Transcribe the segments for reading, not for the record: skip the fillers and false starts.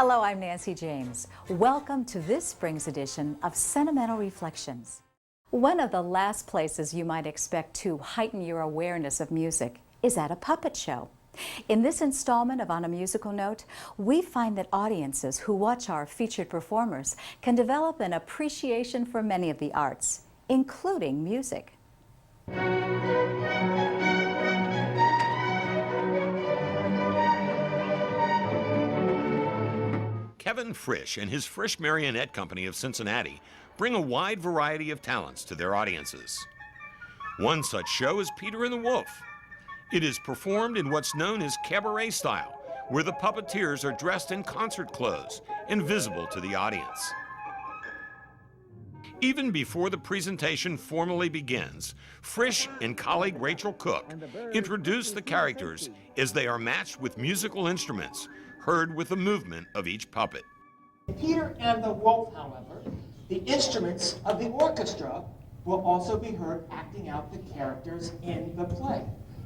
Hello, I'm Nancy James. Welcome to this spring's edition of Sentimental Reflections. One of the last places you might expect to heighten your awareness of music is at a puppet show. In this installment of On a Musical Note, we find that audiences who watch our featured performers can develop an appreciation for many of the arts, including music. Kevin Frisch and his Frisch Marionette Company of Cincinnati bring a wide variety of talents to their audiences. One such show is Peter and the Wolf. It is performed in what's known as cabaret style, where the puppeteers are dressed in concert clothes and visible to the audience. Even before the presentation formally begins, Frisch and colleague Rachel Cook introduce the characters as they are matched with musical instruments, heard with the movement of each puppet. Peter and the Wolf, however, the instruments of the orchestra will also be heard acting out the characters in the play.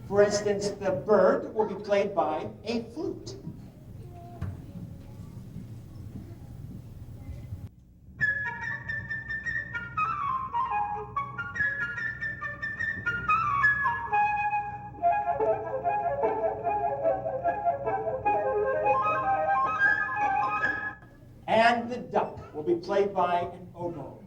For instance, the bird will be played by a flute. And the duck will be played by an oboe.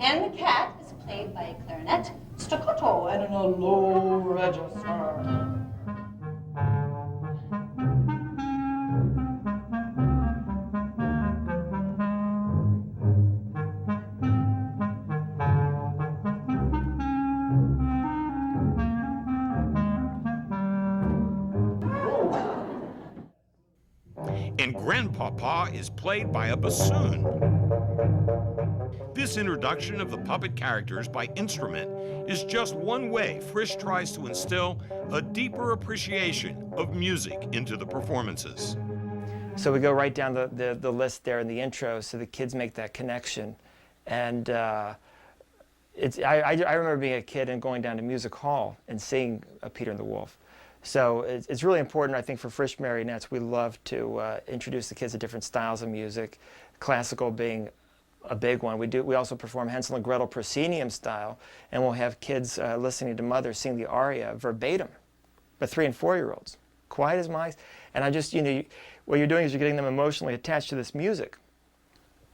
And the cat is played by a clarinet, staccato, and in a low register. And Grandpapa is played by a bassoon. This introduction of the puppet characters by instrument is just one way Frisch tries to instill a deeper appreciation of music into the performances. So we go right down the list there in the intro, so the kids make that connection. And I remember being a kid and going down to music hall and seeing Peter and the Wolf. So it's really important, I think, for Frisch Marionettes. We love to introduce the kids to different styles of music, classical being a big one. We also perform Hansel and Gretel proscenium style, and we'll have kids listening to Mother sing the aria verbatim, but 3- and 4-year-olds, quiet as mice. And I just, what you're doing is you're getting them emotionally attached to this music.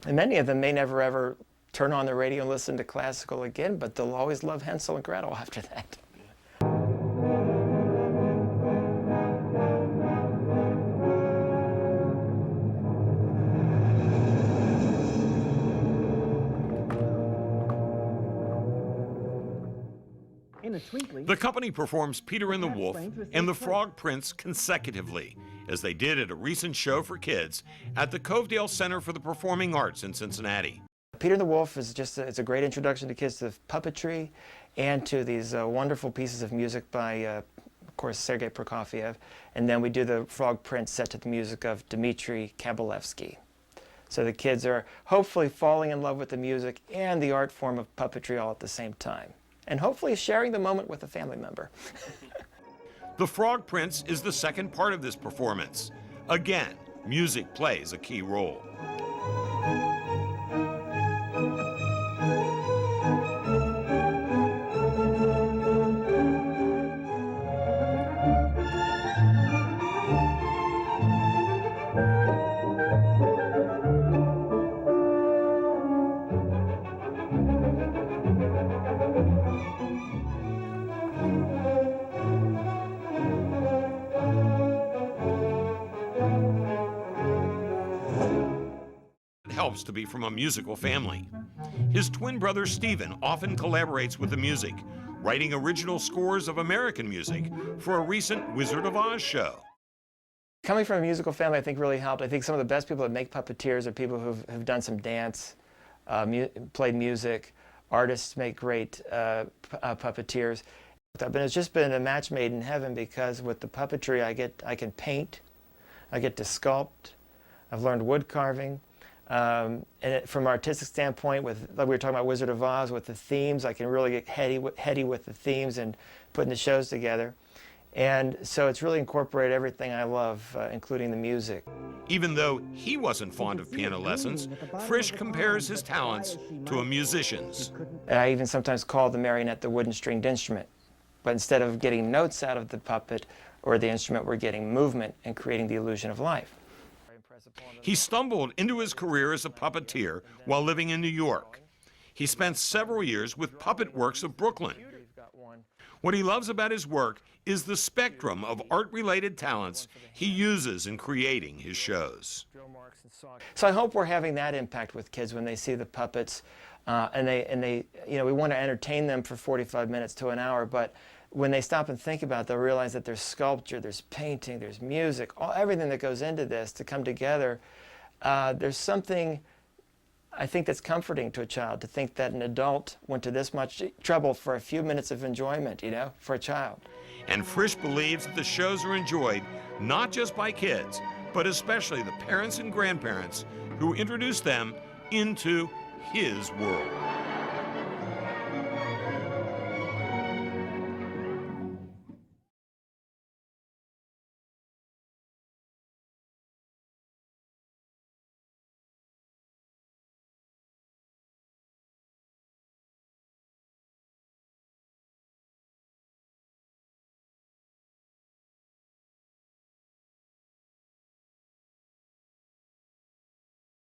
And many of them may never ever turn on the radio and listen to classical again, but they'll always love Hansel and Gretel after that. The company performs Peter and the Wolf and the Frog Prince consecutively, as they did at a recent show for kids at the Covedale Center for the Performing Arts in Cincinnati. Peter and the Wolf is just it's a great introduction to kids to puppetry and to these wonderful pieces of music by, of course, Sergei Prokofiev. And then we do the Frog Prince set to the music of Dmitri Kabalevsky. So the kids are hopefully falling in love with the music and the art form of puppetry all at the same time, and hopefully sharing the moment with a family member. The Frog Prince is the second part of this performance. Again, music plays a key role. Helps to be from a musical family. His twin brother Stephen often collaborates with the music, writing original scores of American music for a recent Wizard of Oz show. Coming from a musical family, I think, really helped. I think some of the best people that make puppeteers are people who've done some dance, played music. Artists make great puppeteers. But it's just been a match made in heaven, because with the puppetry I can paint, I get to sculpt. I've learned wood carving. And from an artistic standpoint, like we were talking about Wizard of Oz, with the themes, I can really get heady with the themes and putting the shows together. And so it's really incorporated everything I love, including the music. Even though he wasn't fond of piano lessons, Frisch compares his talents to a musician's. And I even sometimes call the marionette the wooden stringed instrument. But instead of getting notes out of the puppet or the instrument, we're getting movement and creating the illusion of life. He stumbled into his career as a puppeteer while living in New York. He spent several years with Puppetworks of Brooklyn. What he loves about his work is the spectrum of art-related talents he uses in creating his shows. So I hope we're having that impact with kids when they see the puppets, and they, you know, we want to entertain them for 45 minutes to an hour, but when they stop and think about it, they'll realize that there's sculpture, there's painting, there's music, everything that goes into this to come together. There's something, I think, that's comforting to a child to think that an adult went to this much trouble for a few minutes of enjoyment, you know, for a child. And Frisch believes that the shows are enjoyed not just by kids, but especially the parents and grandparents who introduce them into his world.